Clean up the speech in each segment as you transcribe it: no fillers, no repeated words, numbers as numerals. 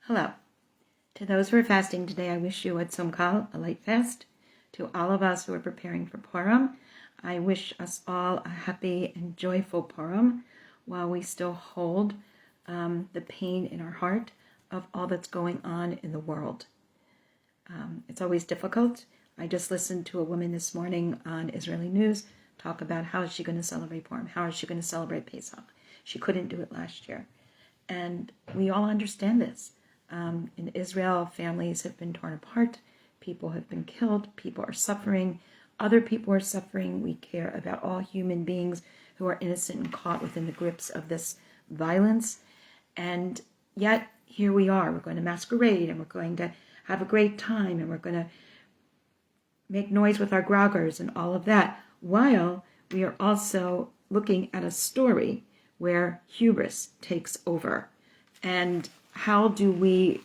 Hello. To those who are fasting today, I wish you a tzom kal, a light fast. To all of us who are preparing for Purim, I wish us all a happy and joyful Purim while we still hold the pain in our heart of all that's going on in the world. It's always difficult. I just listened to a woman this morning on Israeli news talk about how is she going to celebrate Purim, how is she going to celebrate Pesach. She couldn't do it last year. And we all understand this. In Israel, families have been torn apart, people have been killed, people are suffering, other people are suffering. We care about all human beings who are innocent and caught within the grips of this violence. And yet, here we are. We're going to masquerade, and we're going to have a great time, and we're going to make noise with our groggers and all of that, while we are also looking at a story where hubris takes over. And how do we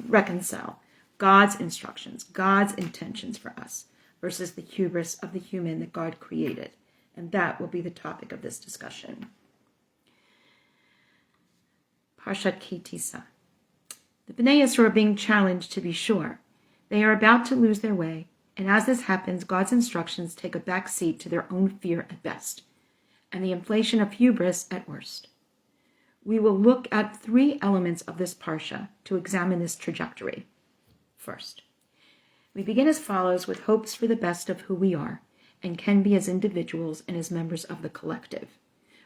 reconcile God's instructions, God's intentions for us, versus the hubris of the human that God created? And that will be the topic of this discussion. Parshat Tisa. The Bnei Yisrael are being challenged, to be sure. They are about to lose their way, and as this happens, God's instructions take a back seat to their own fear at best, and the inflation of hubris at worst. We will look at three elements of this parsha to examine this trajectory. First, we begin as follows with hopes for the best of who we are and can be as individuals and as members of the collective.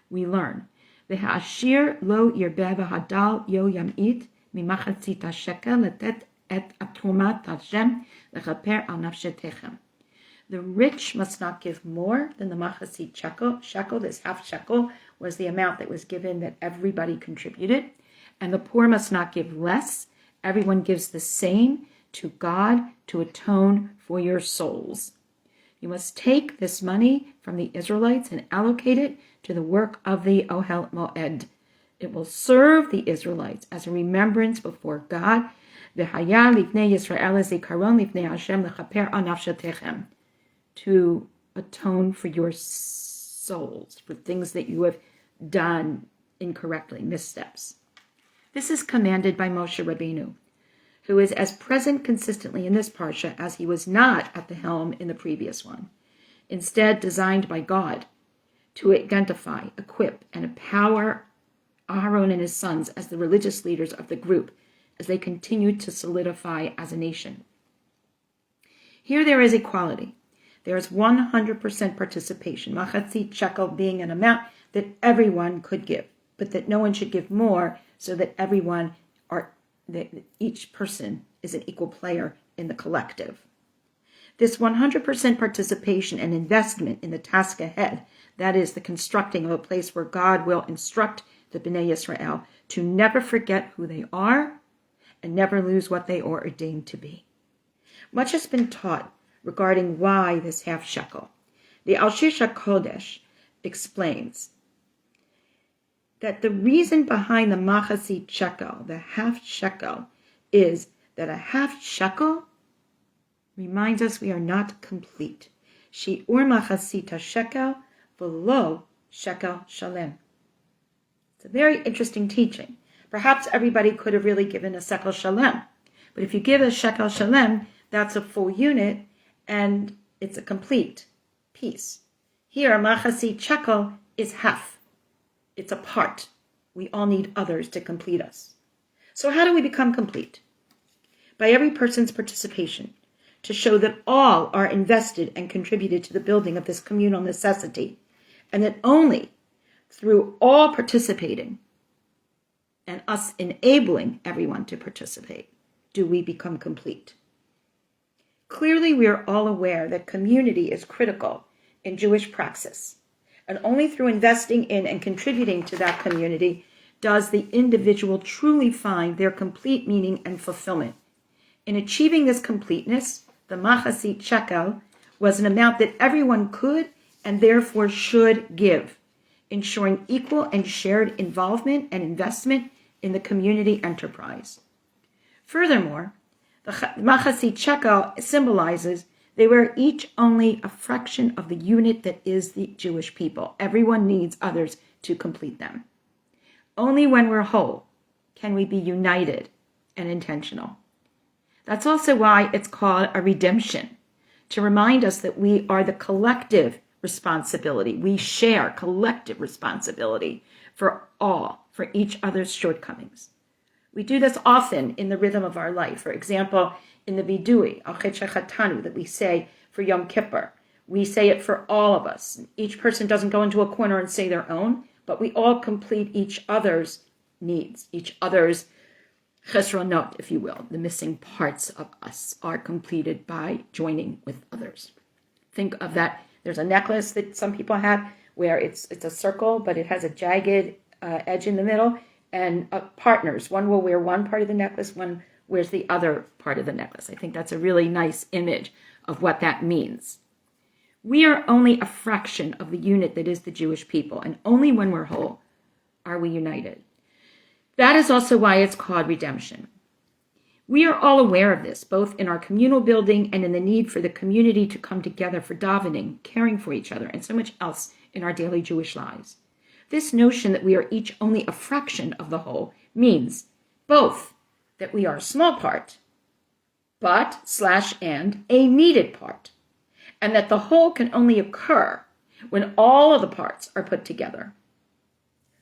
We learn, V'ha'ashir lo yirbeh v'hadal yo yam'it Machazit Shekel letet et atumat Hashem lechaper al nafshetechem. The rich must not give more than the Machazit Shekel. This half shekel was the amount that was given that everybody contributed. And the poor must not give less. Everyone gives the same to God to atone for your souls. You must take this money from the Israelites and allocate it to the work of the Ohel Moed. It will serve the Israelites as a remembrance before God. V'haya lifnei Yisrael zikaron lifnei Hashem lechaper al nafshetechem, to atone for your souls, for things that you have done incorrectly, missteps. This is commanded by Moshe Rabbeinu, who is as present consistently in this parsha as he was not at the helm in the previous one. Instead, designed by God to identify, equip, and empower Aaron and his sons as the religious leaders of the group as they continued to solidify as a nation. Here there is equality. There is 100% participation, Machazit Shekel being an amount that everyone could give, but that no one should give more, so that each person is an equal player in the collective. This 100% participation and investment in the task ahead, that is the constructing of a place where God will instruct the Bnei Yisrael to never forget who they are and never lose what they are ordained to be. Much has been taught regarding why this half shekel. The Al-Shish HaKodesh explains that the reason behind the Machazit Shekel, the half shekel, is that a half shekel reminds us we are not complete. Shi'ur Machazit Shekel v'lo shekel shalem. It's a very interesting teaching. Perhaps everybody could have really given a shekel shalem, but if you give a shekel shalem, that's a full unit, and it's a complete piece. Here, Machazit Shekel is half. It's a part. We all need others to complete us. So how do we become complete? By every person's participation, to show that all are invested and contributed to the building of this communal necessity, and that only through all participating and us enabling everyone to participate do we become complete. Clearly, we are all aware that community is critical in Jewish praxis, and only through investing in and contributing to that community does the individual truly find their complete meaning and fulfillment. In achieving this completeness, the Machazit Shekel was an amount that everyone could and therefore should give, ensuring equal and shared involvement and investment in the community enterprise. Furthermore, the Machazit Shekel symbolizes they were each only a fraction of the unit that is the Jewish people. Everyone needs others to complete them. Only when we're whole can we be united and intentional. That's also why it's called a redemption, to remind us that we are the collective responsibility. We share collective responsibility for each other's shortcomings. We do this often in the rhythm of our life. For example, in the vidui, that we say for Yom Kippur, we say it for all of us. Each person doesn't go into a corner and say their own, but we all complete each other's needs, each other's chesronot, if you will. The missing parts of us are completed by joining with others. Think of that. There's a necklace that some people have where it's a circle, but it has a jagged edge in the middle. And partners, one will wear one part of the necklace, one wears the other part of the necklace. I think that's a really nice image of what that means. We are only a fraction of the unit that is the Jewish people, and only when we're whole are we united. That is also why it's called redemption. We are all aware of this, both in our communal building and in the need for the community to come together for davening, caring for each other, and so much else in our daily Jewish lives. This notion that we are each only a fraction of the whole means both that we are a small part, and a needed part, and that the whole can only occur when all of the parts are put together.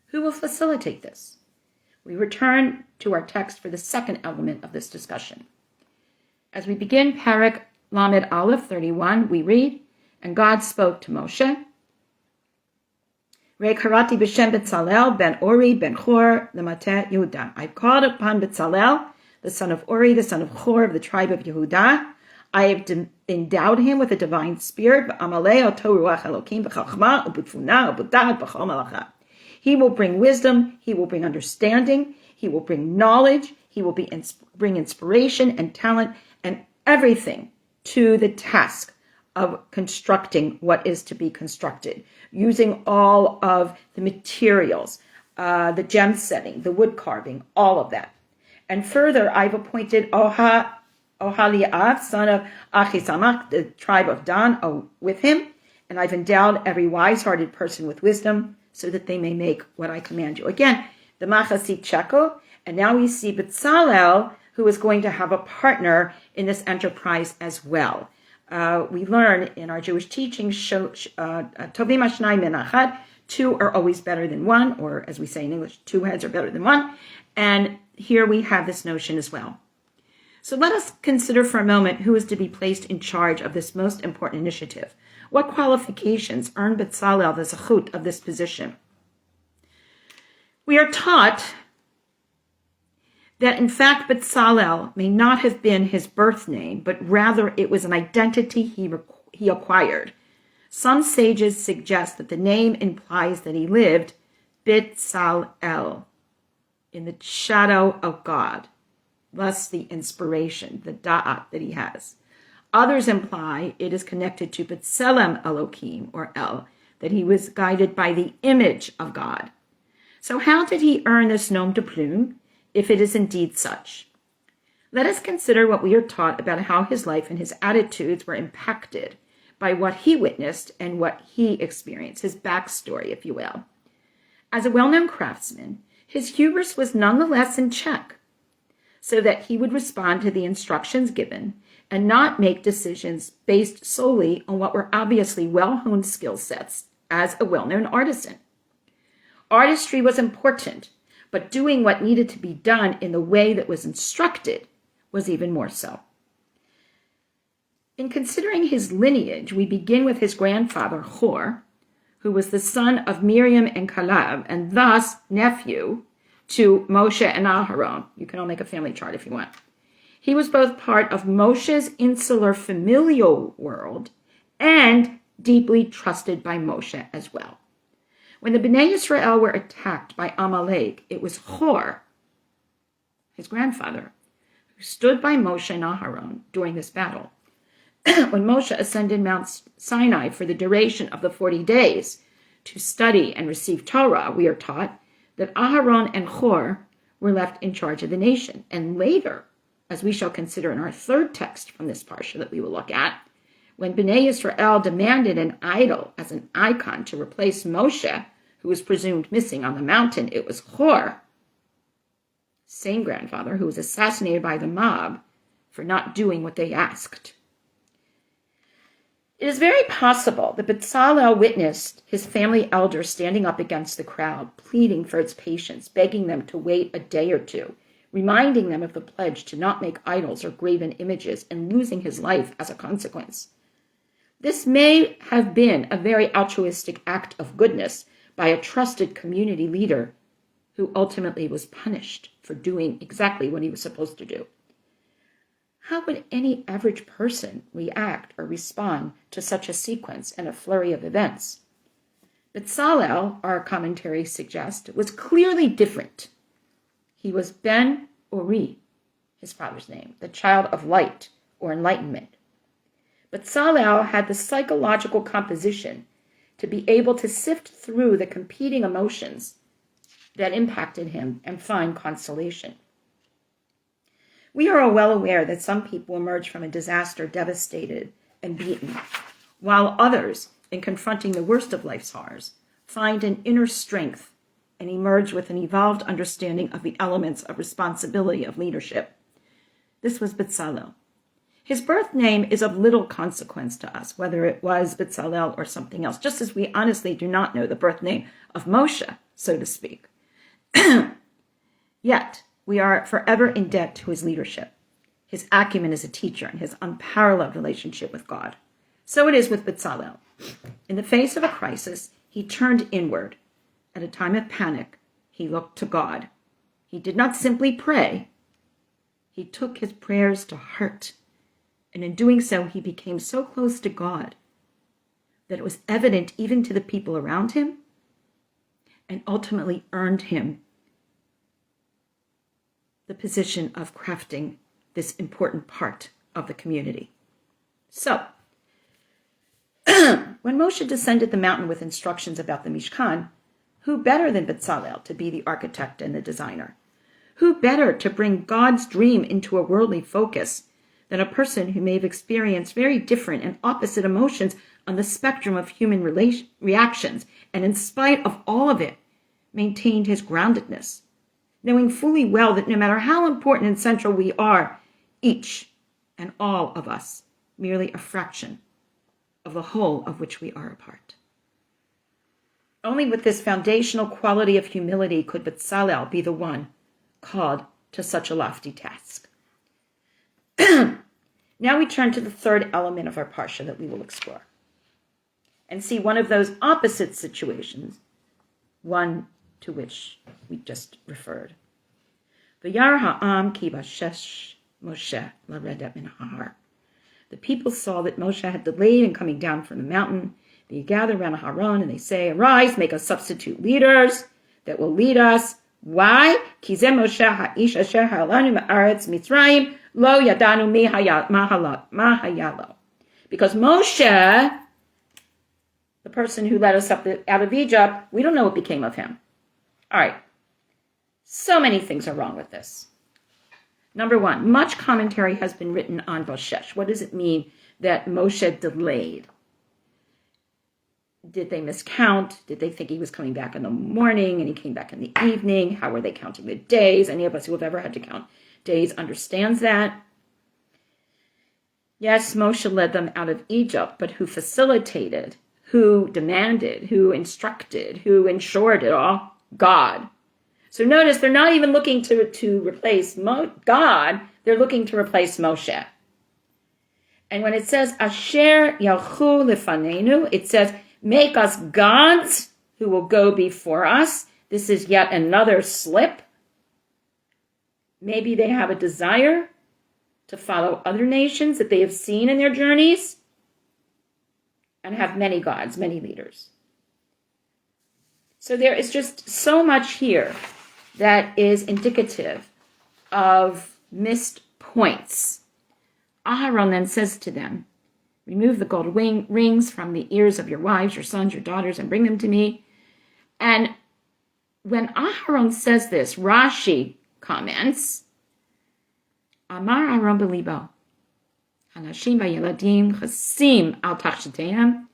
Who will facilitate this? We return to our text for the second element of this discussion. As we begin Parak Lamed Aleph 31, we read, "And God spoke to Moshe, Re karati b'shem BeTzalel ben Ori ben Hur lemata Yehuda. I called upon BeTzalel, the son of Ori, the son of Hur of the tribe of Yehuda. I have endowed him with a divine spirit. He will bring wisdom, he will bring understanding, he will bring knowledge, he will bring inspiration and talent and everything to the task of constructing what is to be constructed, using all of the materials, the gem setting, the wood carving, all of that. And further, I've appointed Ohaliab, son of Achisamach, the tribe of Dan, with him, and I've endowed every wise-hearted person with wisdom, so that they may make what I command you." Again, the Machazit Shekel, and now we see BeTzalel, who is going to have a partner in this enterprise as well. We learn in our Jewish teachings, Tovim Hashnayim min achad, two are always better than one, or as we say in English, two heads are better than one. And here we have this notion as well. So let us consider for a moment who is to be placed in charge of this most important initiative. What qualifications earn BeTzalel the zechut of this position? We are taught that in fact BeTzalel may not have been his birth name, but rather it was an identity he acquired. Some sages suggest that the name implies that he lived BeTzalel, in the shadow of God, thus the inspiration, the da'at that he has. Others imply it is connected to B'Tselem Elohim, or El, that he was guided by the image of God. So how did he earn this nom de plume, if it is indeed such? Let us consider what we are taught about how his life and his attitudes were impacted by what he witnessed and what he experienced, his backstory, if you will. As a well-known craftsman, his hubris was nonetheless in check, so that he would respond to the instructions given and not make decisions based solely on what were obviously well-honed skill sets as a well-known artisan. Artistry was important, but doing what needed to be done in the way that was instructed was even more so. In considering his lineage, we begin with his grandfather, Hur, who was the son of Miriam and Caleb, and thus nephew to Moshe and Aharon. You can all make a family chart if you want. He was both part of Moshe's insular familial world and deeply trusted by Moshe as well. When the Bnei Yisrael were attacked by Amalek, it was Hur, his grandfather, who stood by Moshe and Aharon during this battle. When Moshe ascended Mount Sinai for the duration of the 40 days to study and receive Torah, we are taught that Aharon and Hur were left in charge of the nation. And later, as we shall consider in our third text from this parsha that we will look at, when Bnei Yisrael demanded an idol as an icon to replace Moshe, who was presumed missing on the mountain, it was Hur same grandfather who was assassinated by the mob for not doing what they asked. It is very possible that BeTzalel witnessed his family elder standing up against the crowd, pleading for its patience, begging them to wait a day or two, reminding them of the pledge to not make idols or graven images, and losing his life as a consequence. This may have been a very altruistic act of goodness by a trusted community leader who ultimately was punished for doing exactly what he was supposed to do. How would any average person react or respond to such a sequence and a flurry of events? BeTzalel, our commentary suggests, was clearly different. He was Ben Uri, his father's name, the child of light or enlightenment. BeTzalel had the psychological composition to be able to sift through the competing emotions that impacted him and find consolation. We are well aware that some people emerge from a disaster devastated and beaten, while others, in confronting the worst of life's horrors, find an inner strength and emerge with an evolved understanding of the elements of responsibility of leadership. This was BeTzalel. His birth name is of little consequence to us, whether it was BeTzalel or something else, just as we honestly do not know the birth name of Moshe, so to speak. Yet, we are forever in debt to his leadership, his acumen as a teacher, and his unparalleled relationship with God. So it is with BeTzalel. In the face of a crisis, he turned inward. At a time of panic, he looked to God. He did not simply pray. He took his prayers to heart. And in doing so, he became so close to God that it was evident even to the people around him, and ultimately earned him the position of crafting this important part of the community. So, when Moshe descended the mountain with instructions about the Mishkan, who better than BeTzalel to be the architect and the designer? Who better to bring God's dream into a worldly focus than a person who may have experienced very different and opposite emotions on the spectrum of human reactions, and in spite of all of it, maintained his groundedness, knowing fully well that no matter how important and central we are, each and all of us, merely a fraction of the whole of which we are a part. Only with this foundational quality of humility could BeTzalel be the one called to such a lofty task. Now we turn to the third element of our Parsha that we will explore and see one of those opposite situations, one to which we just referred. V'yar ha'am ki bashesh Moshe laredet min ha'ar. The people saw that Moshe had delayed in coming down from the mountain. They gather around Aharon and they say, "Arise, make us substitute leaders that will lead us." Why? Ki ze Moshe ha'ish asher ha'alanu ma'aretz Mitzrayim lo yadanu ma hayalo. Because Moshe, the person who led us up out of Egypt, we don't know what became of him. All right. So many things are wrong with this. Number one, much commentary has been written on Boshesh. What does it mean that Moshe delayed? Did they miscount? Did they think he was coming back in the morning and he came back in the evening? How were they counting the days? Any of us who have ever had to count days understands that. Yes, Moshe led them out of Egypt, but who facilitated, who demanded, who instructed, who ensured it all? God. So notice they're not even looking to replace God, they're looking to replace Moshe. And when it says, Asher yalchu lefanenu, it says, make us gods who will go before us. This is yet another slip. Maybe they have a desire to follow other nations that they have seen in their journeys and have many gods, many leaders. So there is just so much here that is indicative of missed points. Aharon then says to them, remove the gold rings from the ears of your wives, your sons, your daughters, and bring them to me. And when Aharon says this, Rashi comments, Amar Aharon belibo, Hanashim v'yeladim chasim al tachshateim,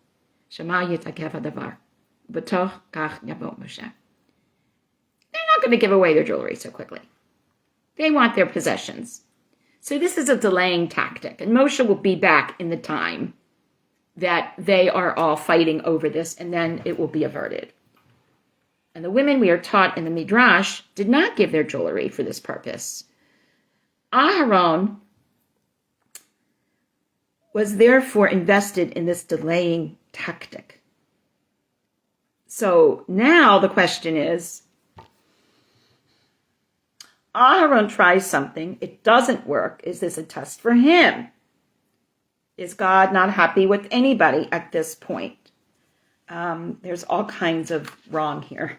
shema yitakev hadavar, b'toch kach yabot Moshe. They're not going to give away their jewelry so quickly. They want their possessions. So this is a delaying tactic. And Moshe will be back in the time that they are all fighting over this, and then it will be averted. And the women, we are taught in the Midrash, did not give their jewelry for this purpose. Aharon was therefore invested in this delaying tactic. So now the question is, Aharon tries something, it doesn't work. Is this a test for him? Is God not happy with anybody at this point? There's all kinds of wrong here.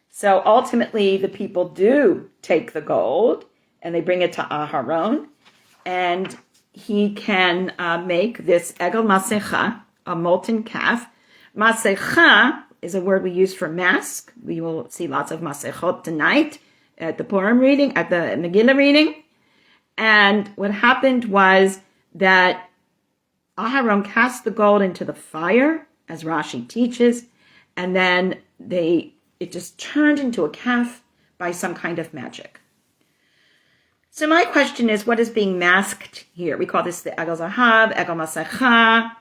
So ultimately, the people do take the gold and they bring it to Aharon, and he can make this egel masecha, a molten calf. Masecha is a word we use for mask. We will see lots of masechot tonight at the Purim reading, at the Megillah reading. And what happened was that Aharon cast the gold into the fire, as Rashi teaches, and then it just turned into a calf by some kind of magic. So my question is, what is being masked here? We call this the Egel Zahav, Egel Masecha.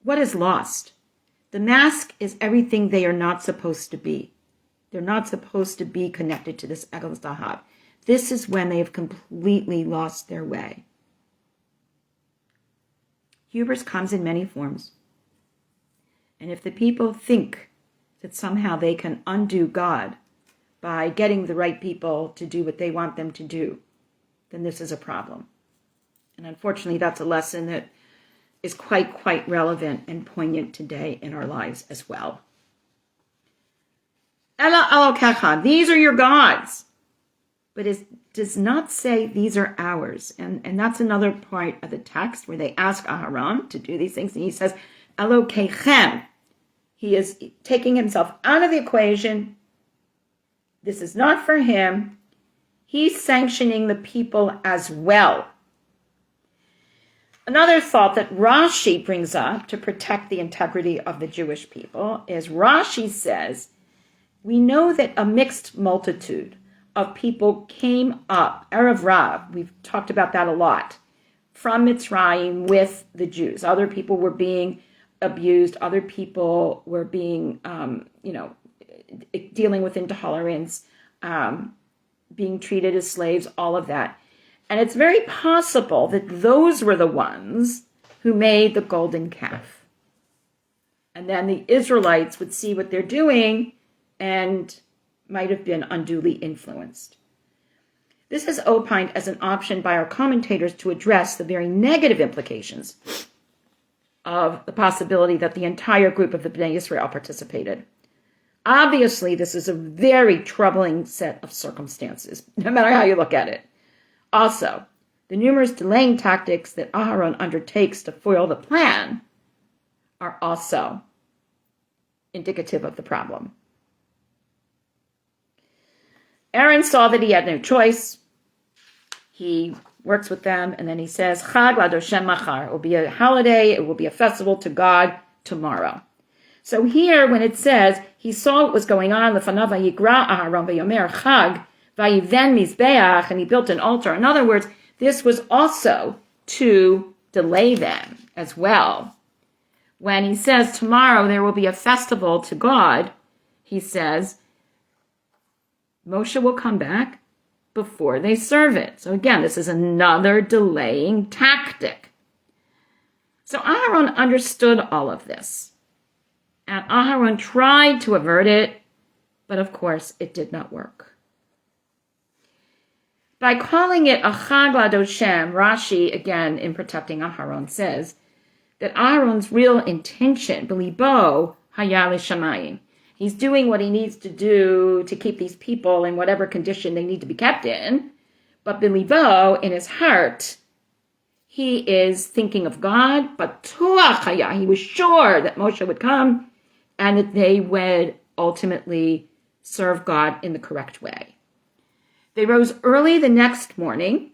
What is lost? The mask is everything they are not supposed to be. They're not supposed to be connected to this Egel Zahav. This is when they have completely lost their way. Hubris comes in many forms. And if the people think that somehow they can undo God by getting the right people to do what they want them to do, then this is a problem. And unfortunately, that's a lesson that is quite relevant and poignant today in our lives as well. Ela Elokecha, these are your gods. But it does not say these are ours. And that's another part of the text where they ask Aharon to do these things. And he says, Elokechem. He is taking himself out of the equation. This is not for him. He's sanctioning the people as well. Another thought that Rashi brings up to protect the integrity of the Jewish people is Rashi says, we know that a mixed multitude of people came up, Erev Rav, we've talked about that a lot, from Mitzrayim with the Jews. Other people were being abused, other people were being, dealing with intolerance, being treated as slaves, all of that. And it's very possible that those were the ones who made the golden calf. And then the Israelites would see what they're doing and might have been unduly influenced. This is opined as an option by our commentators to address the very negative implications of the possibility that the entire group of the Bnei Israel participated. Obviously, this is a very troubling set of circumstances, no matter how you look at it. Also, the numerous delaying tactics that Aharon undertakes to foil the plan are also indicative of the problem. Aaron saw that he had no choice. He works with them, and then he says, Chag Ladoshem Machar. It will be a holiday, it will be a festival to God tomorrow. So here, when it says, he saw what was going on, Lefanav Vayigra Aharon Vayomer Chag, Vayiven Mizbeach, and he built an altar. In other words, this was also to delay them as well. When he says tomorrow there will be a festival to God, he says, Moshe will come back before they serve it. So again, this is another delaying tactic. So Aharon understood all of this. And Aharon tried to avert it, but of course it did not work. By calling it a Chag Ladoshem, Rashi, again, in protecting Aharon, says that Aharon's real intention, B'libo Haya L'Shamayim, he's doing what he needs to do to keep these people in whatever condition they need to be kept in. But B'libo, in his heart, he is thinking of God. But Tuach Haya, he was sure that Moshe would come and that they would ultimately serve God in the correct way. They rose early the next morning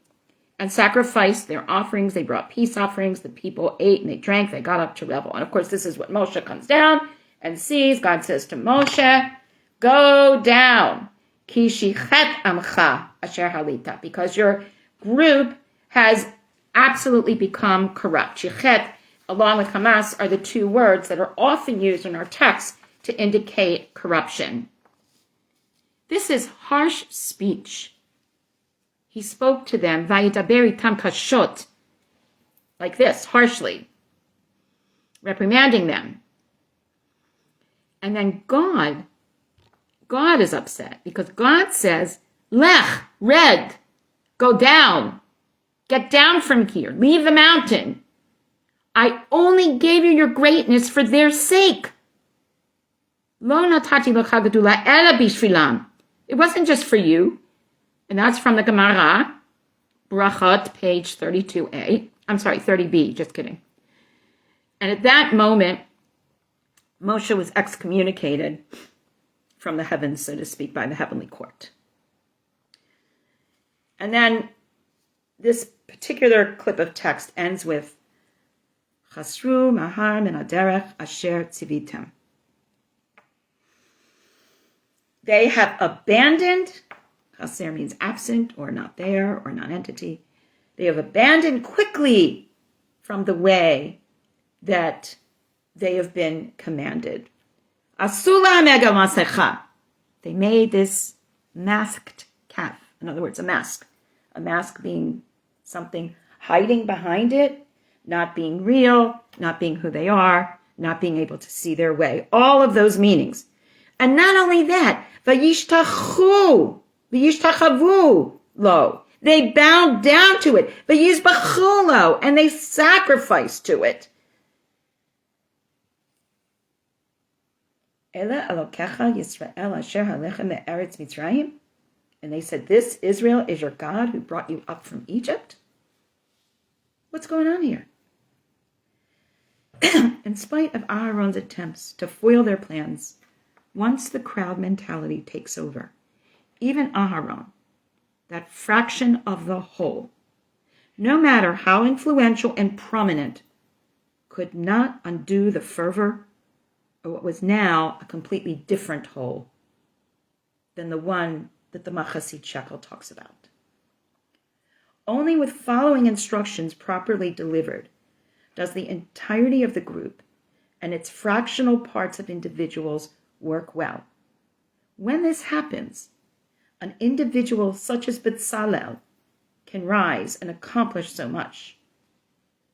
and sacrificed their offerings. They brought peace offerings. The people ate and they drank. They got up to revel. And of course, this is what Moshe comes down and sees. God says to Moshe, go down Ki shichet amcha asher halita, because your group has absolutely become corrupt. Shichet, along with Hamas, are the two words that are often used in our text to indicate corruption. This is harsh speech. He spoke to them, vayidaber itam kashot, like this, harshly, reprimanding them. And then God is upset because God says, lech, red, go down, get down from here, leave the mountain. I only gave you your greatness for their sake. Lo natati lecha gedula ela bishvilam. It wasn't just for you. And that's from the Gemara, Brachot, page 32a. I'm sorry, 30b, just kidding. And at that moment, Moshe was excommunicated from the heavens, so to speak, by the heavenly court. And then this particular clip of text ends with, Chasru mahar min haderech asher tzivitem. They have abandoned, chaser means absent or not there or non-entity. They have abandoned quickly from the way that they have been commanded. Asula mega masecha. They made this masked calf. In other words, a mask. A mask being something hiding behind it, not being real, not being who they are, not being able to see their way. All of those meanings. And not only that, vayishtachu, vayishtachavu lo. They bowed down to it, vayizbachu lo, and they sacrificed to it. Ela Elokecha Yisrael asher halechem me'eretz Mitzrayim. And they said, this Israel is your God who brought you up from Egypt? What's going on here? In spite of Aaron's attempts to foil their plans, once the crowd mentality takes over, even Aaron, that fraction of the whole, no matter how influential and prominent, could not undo the fervor of what was now a completely different whole than the one that the Machazit Shekel talks about. Only with following instructions properly delivered does the entirety of the group and its fractional parts of individuals work well. When this happens, an individual such as BeTzalel can rise and accomplish so much.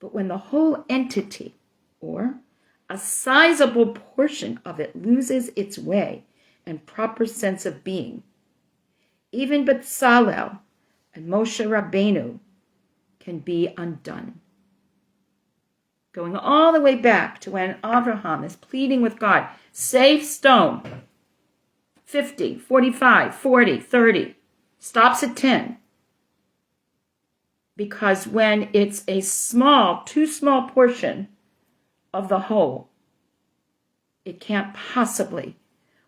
But when the whole entity, or a sizable portion of it, loses its way and proper sense of being, even BeTzalel and Moshe Rabbeinu can be undone. Going all the way back to when Abraham is pleading with God, save stone, 50, 45, 40, 30, stops at 10. Because when it's a too small portion of the whole, it can't possibly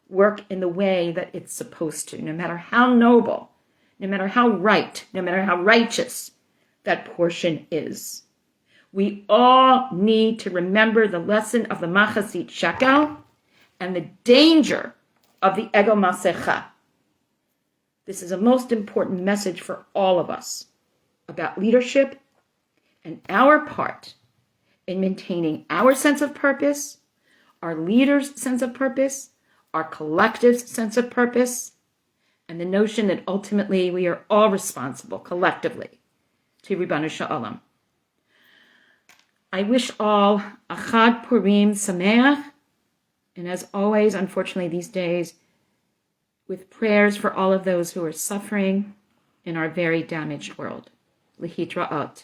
work in the way that it's supposed to, no matter how noble, no matter how right, no matter how righteous that portion is. We all need to remember the lesson of the Machazit Shekel and the danger of the ego masecha. This is a most important message for all of us about leadership and our part in maintaining our sense of purpose, our leaders' sense of purpose, our collective sense of purpose, and the notion that ultimately we are all responsible collectively to Ribbanu Sha'olam. I wish all a Chag Purim Sameach, and as always, unfortunately these days, with prayers for all of those who are suffering in our very damaged world. Lihitraot.